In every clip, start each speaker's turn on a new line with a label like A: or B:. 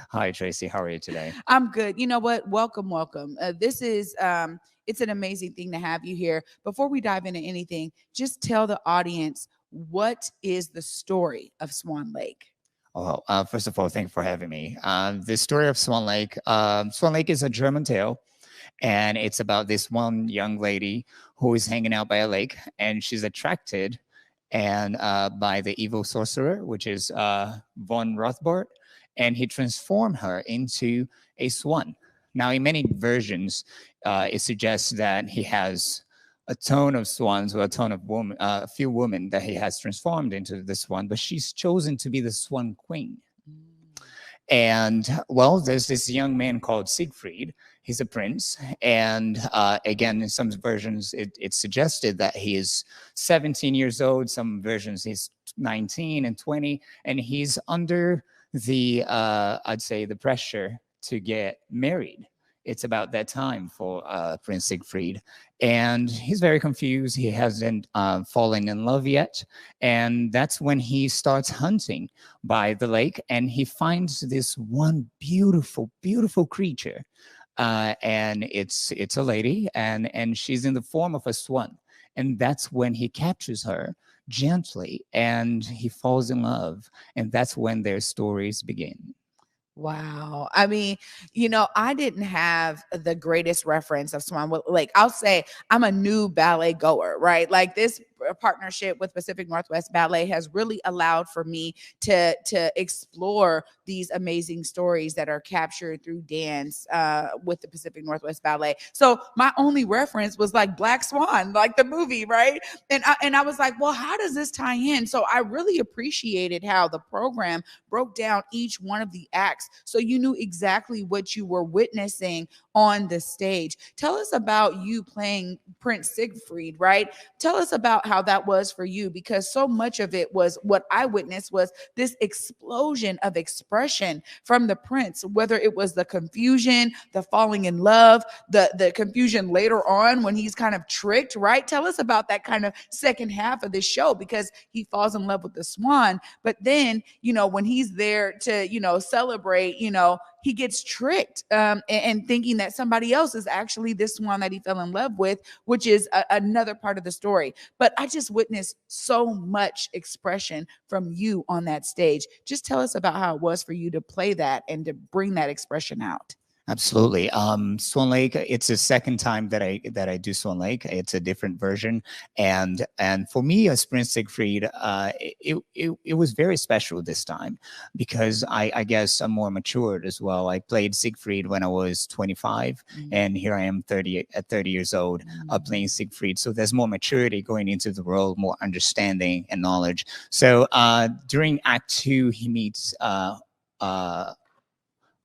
A: Hi, Tracy. How are you today?
B: I'm good. You know what? Welcome, welcome. This is it's an amazing thing to have you here. Before we dive into anything, just tell the audience what is the story of Swan Lake.
A: Well, first of all, thank you for having me. The story of Swan Lake. Swan Lake is a German tale, and it's about this one young lady who is hanging out by a lake, and she's attracted and by the evil sorcerer, which is von Rothbart, and he transformed her into a swan. Now, in many versions, it suggests that he has a ton of swans or a ton of women, a few women that he has transformed into the swan, but she's chosen to be the swan queen. And well, there's this young man called Siegfried. He's a prince. And again, in some versions, it's suggested that he is 17 years old. Some versions, he's 19 and 20. And he's under the, I'd say, the pressure to get married. It's about that time for Prince Siegfried. And he's very confused. He hasn't fallen in love yet. And that's when he starts hunting by the lake, and he finds this one beautiful, beautiful creature. And it's a lady, and she's in the form of a swan. And that's when he captures her gently, and he falls in love. And that's when their stories begin.
B: Wow. I mean, I didn't have the greatest reference of Swan Lake. I'll say I'm a new ballet goer, right? Like this partnership with Pacific Northwest Ballet has really allowed for me to explore these amazing stories that are captured through dance with the Pacific Northwest Ballet. So my only reference was like Black Swan, like the movie, right? And I was like, well, how does this tie in? So I really appreciated how the program broke down each one of the acts so you knew exactly what you were witnessing on the stage. Tell us about you playing Prince Siegfried, right? Tell us about how that was for you, because so much of it was what I witnessed was this explosion of expression from the prince, whether it was the confusion, the falling in love, the confusion later on when he's kind of tricked, right? Tell us about that kind of second half of the show, because he falls in love with the swan, but then, when he's there to, celebrate, he gets tricked and thinking that somebody else is actually this one that he fell in love with, which is another part of the story. But I just witnessed so much expression from you on that stage. Just tell us about how it was for you to play that and to bring that expression out.
A: Absolutely. Swan Lake. It's the second time that I do Swan Lake. It's a different version, and for me as Prince Siegfried, it was very special this time because I guess I'm more matured as well. I played Siegfried when I was 25, and here I am 30 at 30 years old playing Siegfried. So there's more maturity going into the role, more understanding and knowledge. So during Act 2, he meets.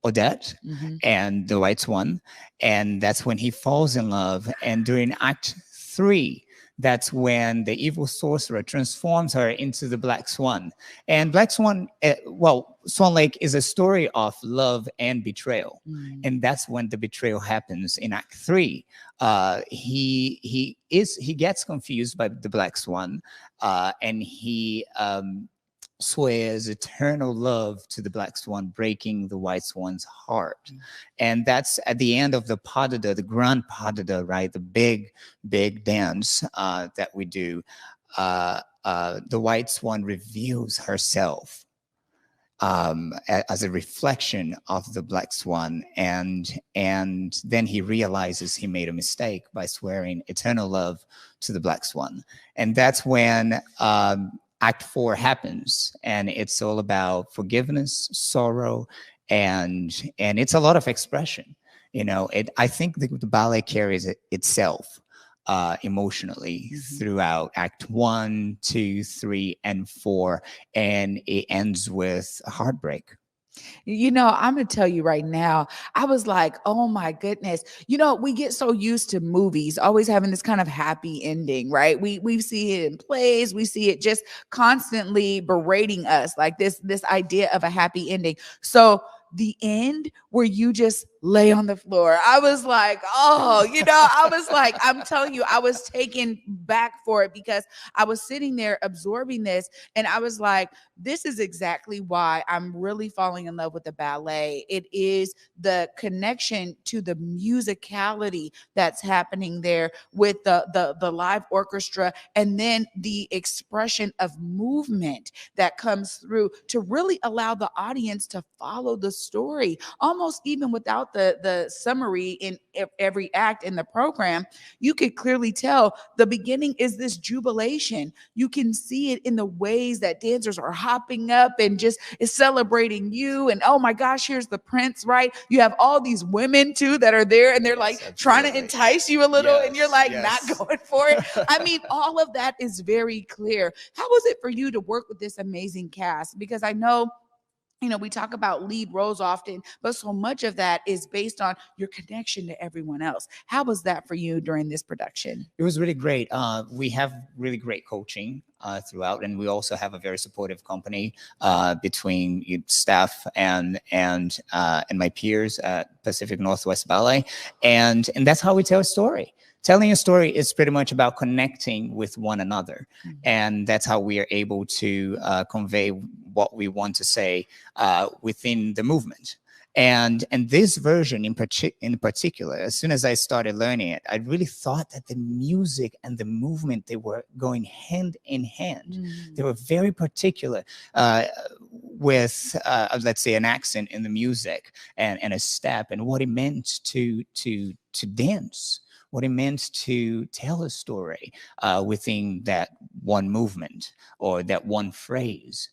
A: Odette and the White Swan, and that's when he falls in love. And during Act 3, that's when the evil sorcerer transforms her into the Black Swan. And Black Swan, Swan Lake is a story of love and betrayal, and that's when the betrayal happens in Act 3. He gets confused by the Black Swan, and he swears eternal love to the Black Swan, breaking the White Swan's heart. And that's at the end of the pas de deux, the grand pas de deux, right? The big dance that we do. The White Swan reveals herself as a reflection of the Black Swan, and then he realizes he made a mistake by swearing eternal love to the Black Swan. And that's when Act 4 happens, and it's all about forgiveness, sorrow, and it's a lot of expression. I think the ballet carries itself emotionally throughout Act 1, 2, 3, and 4, and it ends with heartbreak.
B: I'm going to tell you right now, I was like, oh my goodness. We get so used to movies always having this kind of happy ending, right? We see it in plays. We see it just constantly berating us, like this idea of a happy ending. So the end where you just lay on the floor. I was like, oh, I was like, I'm telling you, I was taken back for it because I was sitting there absorbing this. And I was like, this is exactly why I'm really falling in love with the ballet. It is the connection to the musicality that's happening there with the live orchestra, and then the expression of movement that comes through to really allow the audience to follow the story, almost even without the summary in every act in the program. You could clearly tell the beginning is this jubilation. You can see it in the ways that dancers are hopping up and just is celebrating you. And oh my gosh, here's the prince, right? You have all these women too that are there, and they're like trying to entice you a little, and you're like not going for it. I mean, all of that is very clear. How was it for you to work with this amazing cast? Because I know, we talk about lead roles often, but so much of that is based on your connection to everyone else. How was that for you during this production?
A: It was really great. We have really great coaching throughout, and we also have a very supportive company between staff and my peers at Pacific Northwest Ballet, and that's how we tell a story. Telling a story is pretty much about connecting with one another. Mm-hmm. And that's how we are able to convey what we want to say within the movement. And this version in particular, as soon as I started learning it, I really thought that the music and the movement, they were going hand in hand. Mm-hmm. They were very particular with, let's say, an accent in the music and a step and what it meant to dance. What it meant to tell a story within that one movement or that one phrase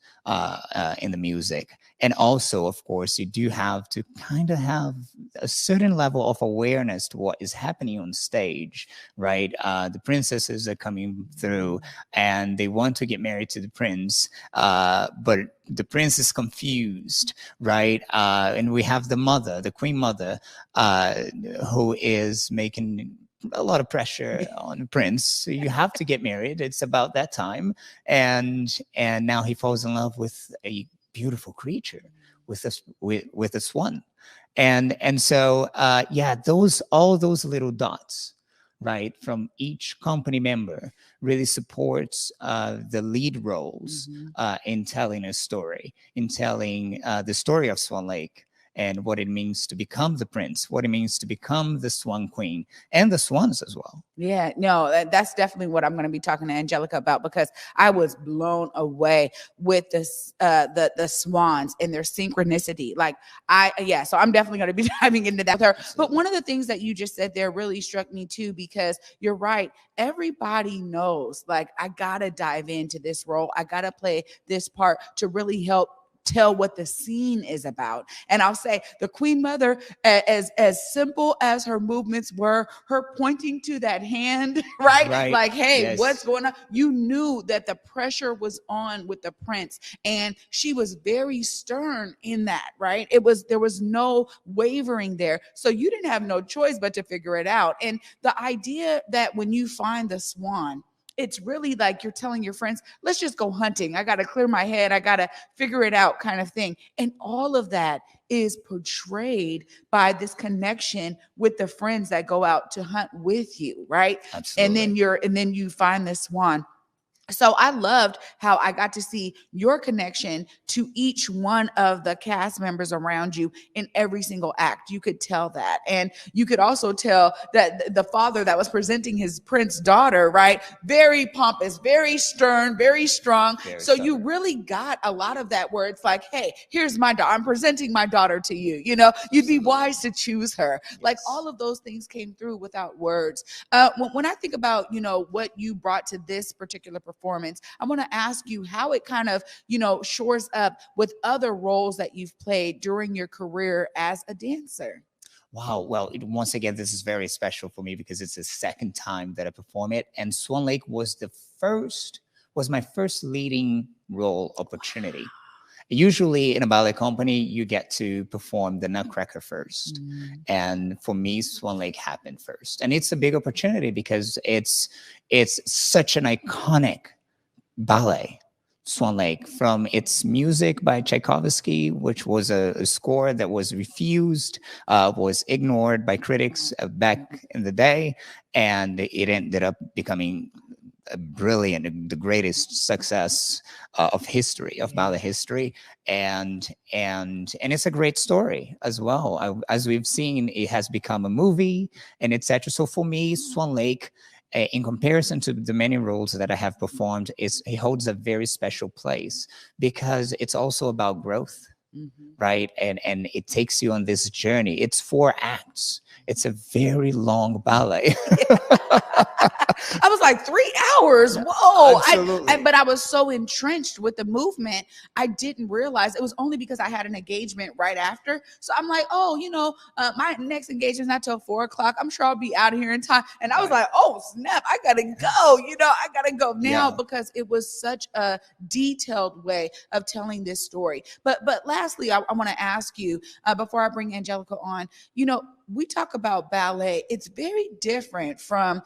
A: in the music. And also, of course, you do have to kind of have a certain level of awareness to what is happening on stage, right? The princesses are coming through and they want to get married to the prince, but the prince is confused, right? And we have the mother, the queen mother, who is making a lot of pressure on the prince. So you have to get married. It's about that time. And now he falls in love with a beautiful creature, with a swan. And so all those little dots, right, from each company member really supports the lead roles in telling a story, in telling the story of Swan Lake and what it means to become the prince, what it means to become the swan queen and the swans as well.
B: Yeah, no, that's definitely what I'm going to be talking to Angelica about, because I was blown away with this, the swans and their synchronicity. So I'm definitely going to be diving into that with her. But one of the things that you just said there really struck me too, because you're right. Everybody knows, like, I got to dive into this role. I got to play this part to really help tell what the scene is about. And I'll say the queen mother, as simple as her movements were, her pointing to that hand, right? Like, hey, what's going on? You knew that the pressure was on with the prince, and she was very stern in that, right? There was no wavering there. So you didn't have no choice but to figure it out. And the idea that when you find the swan, it's really like you're telling your friends, let's just go hunting. I got to clear my head. I got to figure it out, kind of thing. And all of that is portrayed by this connection with the friends that go out to hunt with you, right?
A: Absolutely.
B: And then you find the swan. So I loved how I got to see your connection to each one of the cast members around you in every single act. You could tell that. And you could also tell that the father that was presenting his prince daughter, right? Very pompous, very stern, very strong. So you really got a lot of that where it's like, hey, here's my daughter. I'm presenting my daughter to you. You'd be wise to choose her. Like, all of those things came through without words. When I think about, what you brought to this particular performance, I want to ask you how it kind of, shores up with other roles that you've played during your career as a dancer.
A: Wow. Well, once again, this is very special for me because it's the second time that I perform it. And Swan Lake was my first leading role opportunity. Usually in a ballet company, you get to perform the Nutcracker first. And for me, Swan Lake happened first. And it's a big opportunity because it's such an iconic ballet, Swan Lake, from its music by Tchaikovsky, which was a score that was refused, was ignored by critics back in the day, and it ended up becoming a brilliant, the greatest success of history, of ballet history, and it's a great story as well. As we've seen, it has become a movie and etc. So for me, Swan Lake, in comparison to the many roles that I have performed, it holds a very special place because it's also about growth, right? And it takes you on this journey. It's 4 acts. It's a very long ballet.
B: I was like 3 hours. Whoa.
A: Absolutely.
B: But I was so entrenched with the movement. I didn't realize it was only because I had an engagement right after. So I'm like, oh, my next engagement is not till 4 o'clock. I'm sure I'll be out of here in time. And I was like, oh, snap. I got to go. I got to go now because it was such a detailed way of telling this story. But lastly, I want to ask you before I bring Angelica on, we talk about ballet. It's very different from,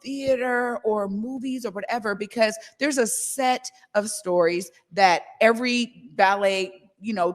B: theater or movies or whatever, because there's a set of stories that every ballet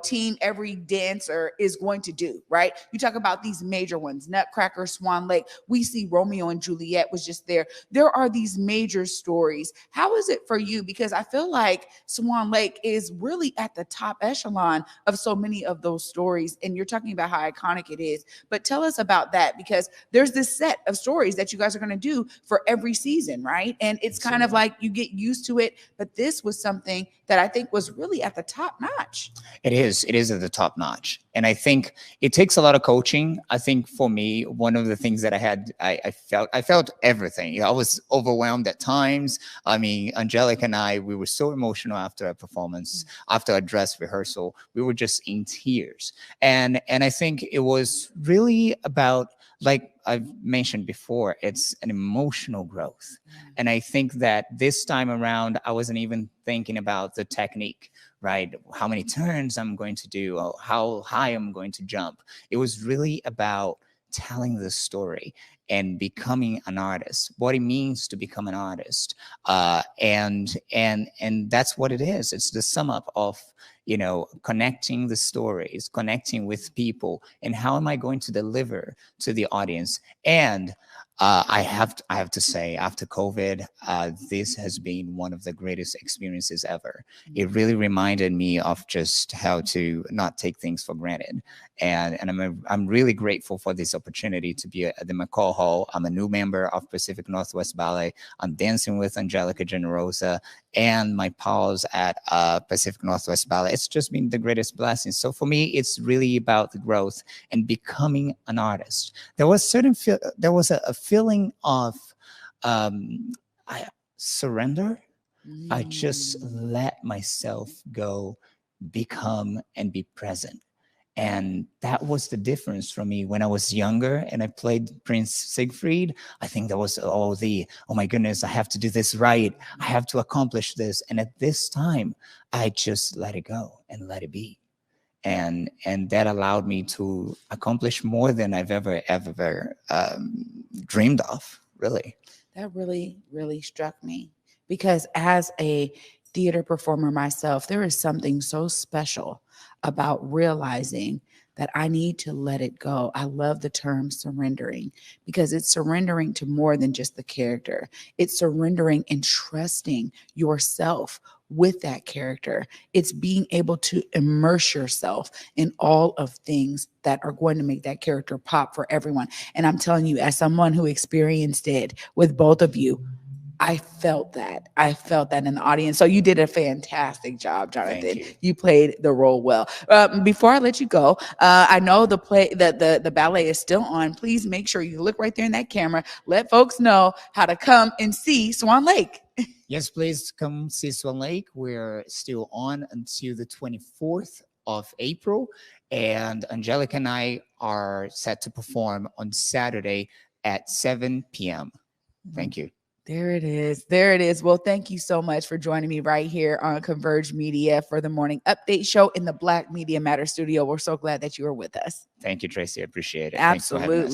B: team, every dancer is going to do, right? You talk about these major ones, Nutcracker, Swan Lake. We see Romeo and Juliet was just there. There are these major stories. How is it for you? Because I feel like Swan Lake is really at the top echelon of so many of those stories. And you're talking about how iconic it is. But tell us about that, because there's this set of stories that you guys are going to do for every season, right? And it's kind of like you get used to it. But this was something that I think was really at the top notch.
A: It is at the top notch. And I think it takes a lot of coaching. I think for me, one of the things that I felt everything. I was overwhelmed at times. I mean, Angelica and I, we were so emotional after a performance, after a dress rehearsal. We were just in tears. And I think it was really about, like I've mentioned before, it's an emotional growth. And I think that this time around, I wasn't even thinking about the technique, right? How many turns I'm going to do, or how high I'm going to jump. It was really about telling the story and becoming an artist, what it means to become an artist. And that's what it is. It's the sum up of, connecting the stories, connecting with people, and how am I going to deliver to the audience. And I have to say, after COVID, this has been one of the greatest experiences ever. It really reminded me of just how to not take things for granted. And I'm really grateful for this opportunity to be at the McCaw Hall. I'm a new member of Pacific Northwest Ballet. I'm dancing with Angelica Generosa and my pals at Pacific Northwest Ballet. It's just been the greatest blessing. So for me, it's really about the growth and becoming an artist. There was a feeling of surrender. I just let myself go, become, and be present. And that was the difference for me when I was younger and I played Prince Siegfried. I think there was oh my goodness, I have to do this right. I have to accomplish this. And at this time, I just let it go and let it be. And that allowed me to accomplish more than I've ever dreamed of, really.
B: That really, really struck me, because as a theater performer myself, there is something so special about realizing that I need to let it go. I love the term surrendering, because it's surrendering to more than just the character. It's surrendering and trusting yourself with that character. It's being able to immerse yourself in all of things that are going to make that character pop for everyone. And I'm telling you, as someone who experienced it with both of you, I felt that. I felt that in the audience. So you did a fantastic job, Jonathan. You played the role well. Before I let you go, I know the ballet is still on. Please make sure you look right there in that camera. Let folks know how to come and see Swan Lake.
A: Yes, please come see Swan Lake. We're still on until the 24th of April. And Angelica and I are set to perform on Saturday at 7 p.m. Thank you.
B: There it is. There it is. Well, thank you so much for joining me right here on Converge Media for the morning update show in the Black Media Matter studio. We're so glad that you are with us.
A: Thank you, Tracy. I appreciate it.
B: Absolutely.